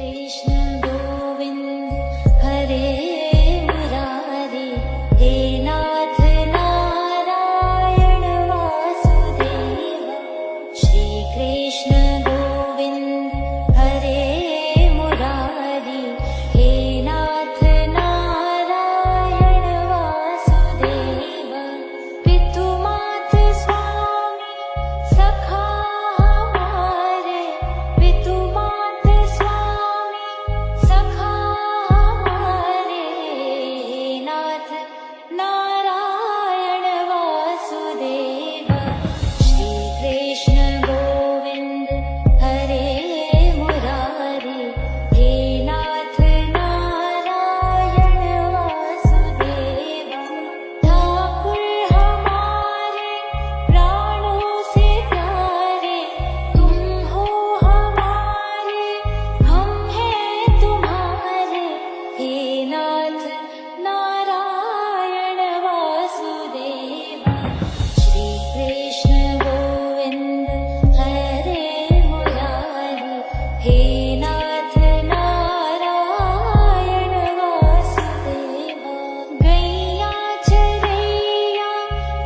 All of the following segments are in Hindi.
कृष्ण गोविंद हरे मुरारी, हे नाथ नारायण वासुदेव। श्री कृष्ण गोविंद हरे मुरारी, हे नाथ नारायण वासुदेव। पितु मात स्वामी सखा हमारे, पितु मात स्वामी सखा हमारे, नाथ नारायण वासुदेव। श्री कृष्ण गोविंद हरे मुरारी, हे नाथ नारायण वासुदेव। ठाकुर हमारे प्राणों से प्यारे, तुम हो हमारे, हम हैं तुम्हारे, हे नाथ नारायण वासुदेव। श्री कृष्ण गोविंद हरे मुरारी, हे नाथ नारायण वासुदेव। गैया चरैया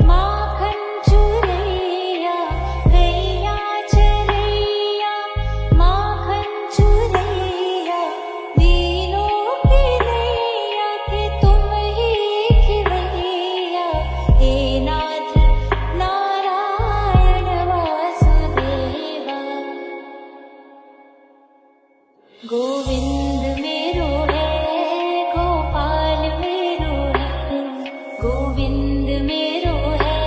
माखन चुरैया, गैया चरैया माखन चुरैया, दीनों की नैया के तुम ही खिवैया, हे नाथ नारायण वासुदेवा। गोविंद मेरो है, गोपाल मेरो है, गोविंद मेरो है,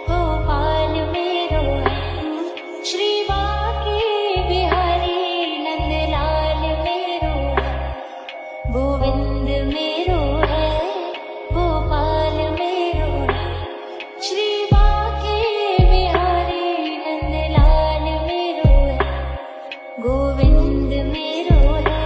गोपाल मेरो है। श्री बांके बिहारी नंदलाल मेरो है, गोविंद मेरो है, गोपाल मेरो है। श्री बांके बिहारी नंदलाल मेरो है, गोविंद मेरो है,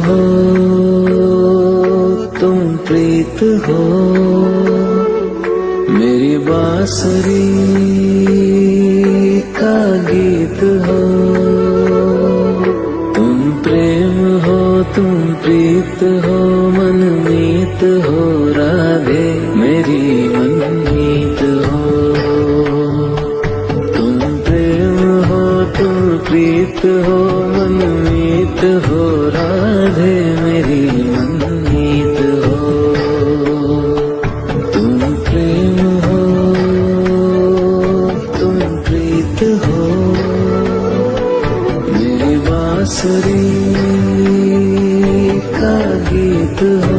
हो तुम प्रीत हो, मेरी बांसुरी का गीत हो। तुम प्रेम हो तुम प्रीत हो, मनमीत हो राधे मेरी मनमीत हो। तुम प्रेम हो तुम प्रीत हो, मनमीत हो राधे मेरी मनमीत हो। तुम प्रेम हो तुम प्रीत हो, मेरी बांसुरी का गीत हो।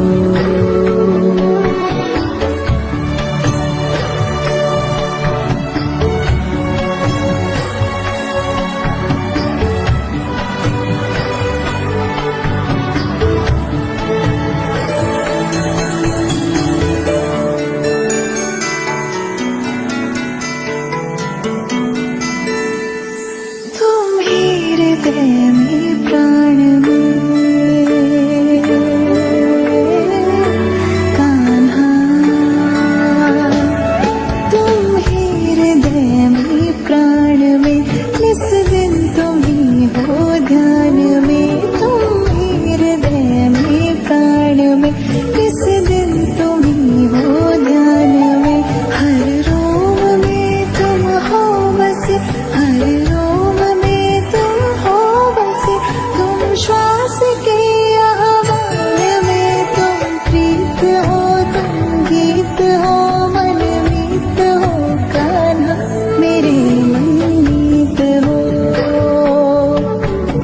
तुम ही हृदय में प्राण में कान्हा, तुम ही हृदय में प्राण में, निस दिन तुम ही हो ध्यान में। तुम ही हृदय में प्राण में, निस दिन तुम ही हो ध्यान में। हर रोम में तुम हो बसे, हर रोम में तुम हो बसे। तुम श्वास के आह्वान में, तुम प्रीत हो तुम गीत हो, मनमीत हो कान्हा मेरे मनमीत हो।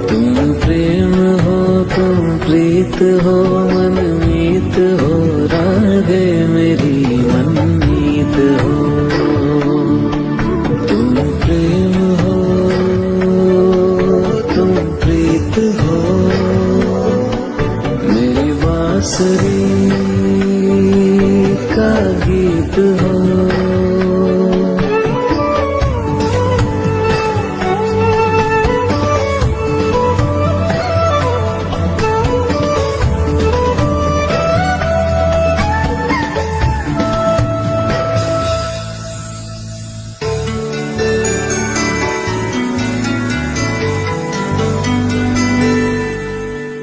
तुम प्रेम हो तुम प्रीत हो, मनमीत हो राधे मेरी मनमीत हो। तुम प्रेम हो तुम प्रीत हो, मेरी बांसुरी का गीत हो।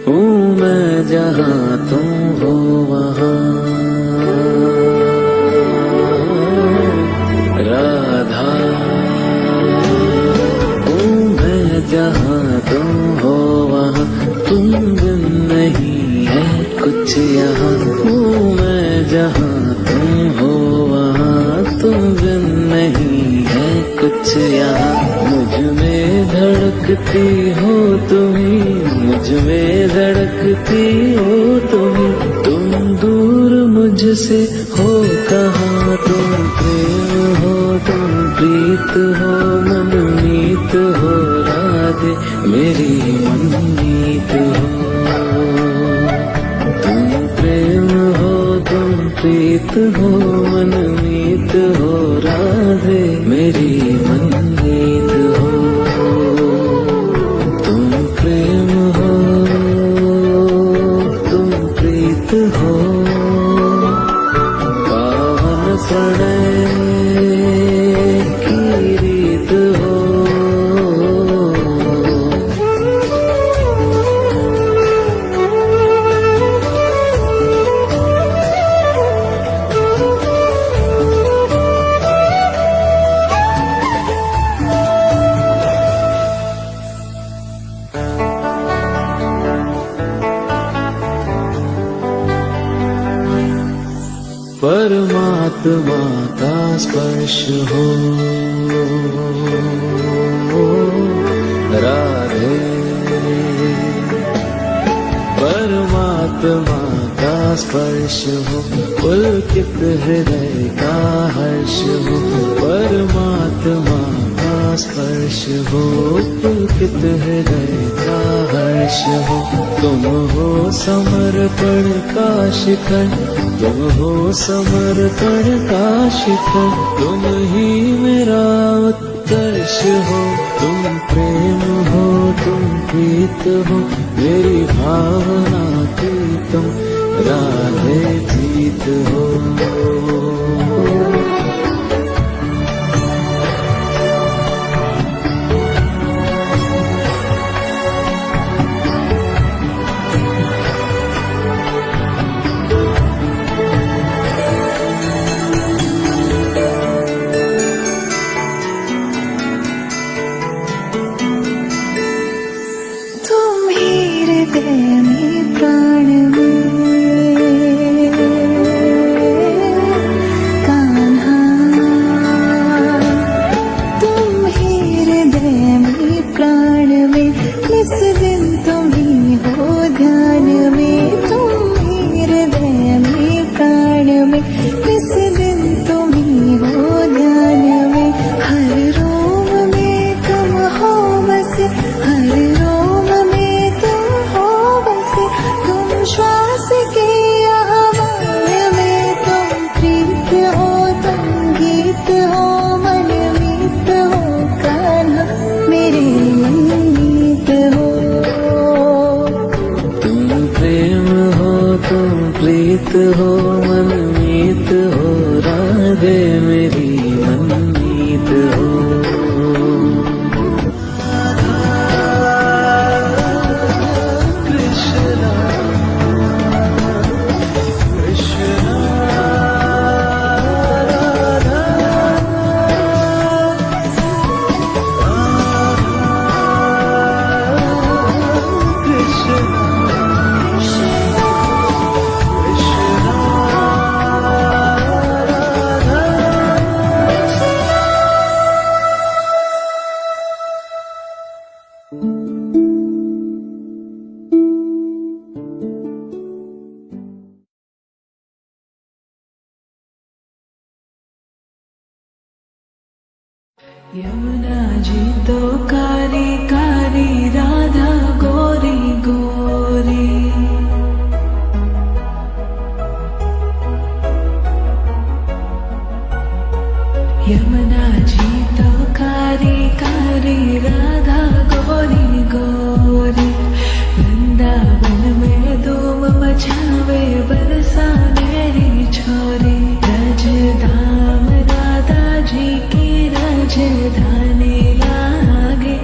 हूँ मैं जहाँ तुम हो वहाँ, राधा। हूँ मैं जहाँ तुम हो वहाँ, तुम बिन नहीं है कुछ यहाँ। हूँ मैं जहाँ तुम हो वहाँ, तुम बिन नहीं है कुछ यहाँ। मुझ में धड़कती हो तुम्ही, मुझ में धड़कती हो तुम्ही। तुम दूर मुझसे हो कहाँ, तुम प्रेम हो तुम प्रीत हो, मनमीत हो राधे मेरी मनमीत हो। तुम प्रेम हो तुम प्रीत हो, मनमीत हो राधे मेरी मनमीत हो। तुम प्रेम हो तुम प्रीत हो, पावन प्रणय की रीत हो। परमात्मा का स्पर्श हो राधे, परमात्मा का स्पर्श हो, पुलकित हृदय का हर्ष हो। परमात्मा का स्पर्श हो, पुलकित हृदय का हर्ष हो। तुम हो समर्पण का शिखर, तुम हो समर्पण का शिखर। तुम ही मेरा उत्कर्ष हो, तुम प्रेम हो, तुम प्रीत हो, मेरी भावना की तुम राधे प्रीत हो। तुम ही हृदय में प्राण में कान्हा, तुम ही हृदय में प्राण में, इस दिन तुम ही हो ध्यान में। तुम ही हृदय में प्राण में, इस दिन तुम ही हो ध्यान में। हर रोम में तुम हो बसे, हर रोम में तुम हो बसे, तुम श्वास के आह्वान में। तुम प्रीत हो, तुम गीत हो, मन मीत हो कान्हा, मेरे मनमीत हो। तुम प्रेम हो, तुम प्रीत हो, मनमीत हो, राधे मेरी मनमीत हो। यमुना जी तो कारी कारी, राधा गोरी गोरी। यमुना जी तो कारी कारी, राधा गोरी गोरी। वृंदावन में धूम मचावे, बरसा मेरी छोरी। रज धाम राधा जी की राजधानी लागे,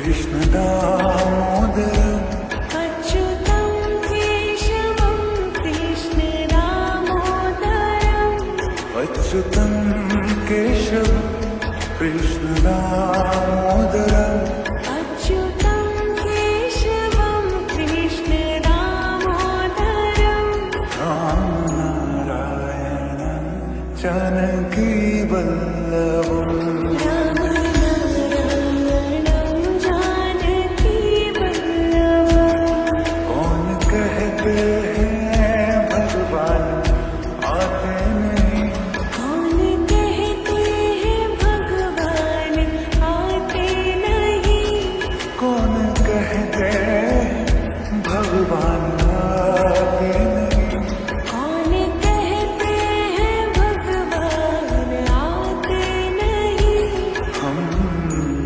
कृष्ण दामोदरम् अच्युतं केशवं कृष्ण दामोदरम् अच्युतं केशवं कृष्ण दामोदरम् अच्युतं केशवं कृष्ण दामोदरम् रामनारायणं जानकी वल्लभम् रामनारायणं जानकी वल्लभम् कौन कहते हैं भगवान आते नहीं कौन कहते हैं भगवान आते नहीं कौन कहते हैं भगवान आते नहीं कौन कहते हैं भगवान आते नहीं हम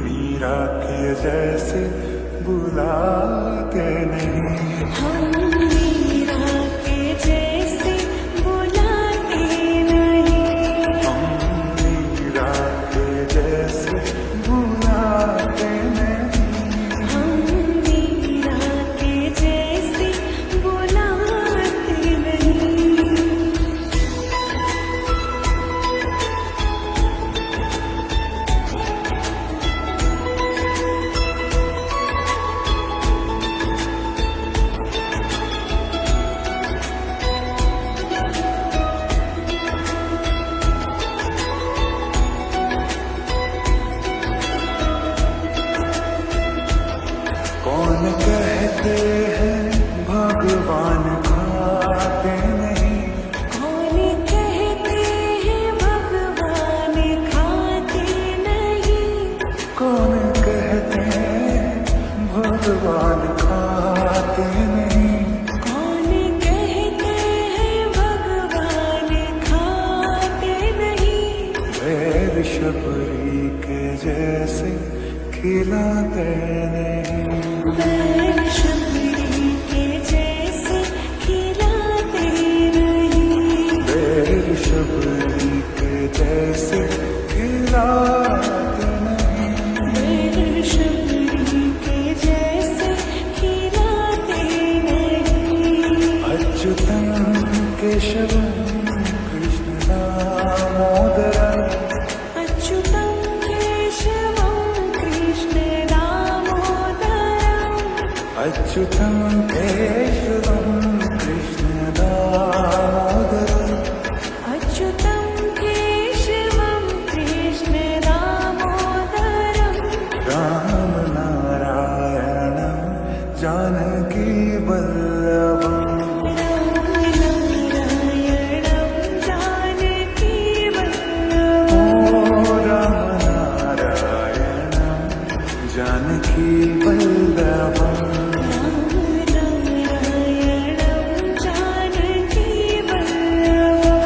मीरा के जैसे बुलाते नहीं हम मीरा के जैसे बुलाते नहीं हम मीरा के जैसे बुलाते नहीं हम मीरा के जैसे बुलाते नहीं कौन कहते हैं भगवान खाते नहीं कौन कहते हैं भगवान खाते नहीं कौन कहते हैं भगवान खाते नहीं कौन कहते हैं भगवान खाते नहीं वैर शबरी के जैसे खिलाते नहीं बैल शबरी के जैसे खिलाते नहीं वैर शबरी के जैसे खिलाते नहीं बैल शबरी के जैसे खिलाते नहीं अच्युतं केशवं कृष्ण दामोदरम् अच्युतं केशवं कृष्ण दामोदरम् अच्युतं केशवं कृष्ण दामोदरम् अच्युतं केशवं कृष्ण दामोदरम् रामनारायणं जानकी वल्लभम् रामनारायणं जानकी ओ वल्लभम् रामनारायणं जानकी वल्लभम् रामनारायणं जानकी वल्लभम्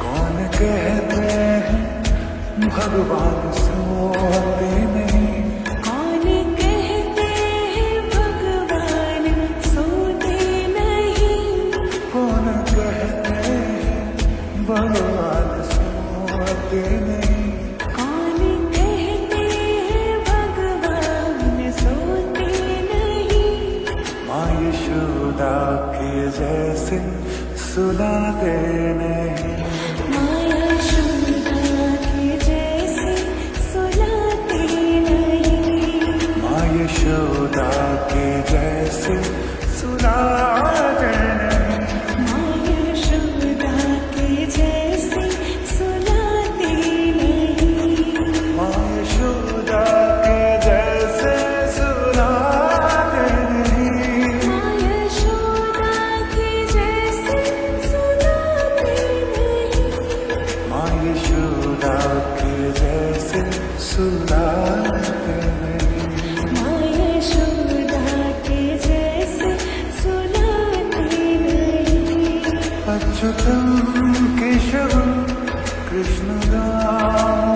कौन कहते हैं भगवान सोते नहीं कौन कहते हैं भगवान सोते नहीं कौन कहते हैं भगवान सोते नहीं कौन कहते हैं भगवान सोते नहीं माँ यशोदा के जैसे सुलाते नहीं माया शोधा के जैसे सुलाते नहीं माँ यशोदा के जैसे सुलाते नहीं माया शोधा के जैसे सुलाते नहीं माँ यशोदा के जैसे सुलाते नहीं माया शोधा के जैसे सुलाते नहीं अच्युतं केशवं कृष्णदामोदरं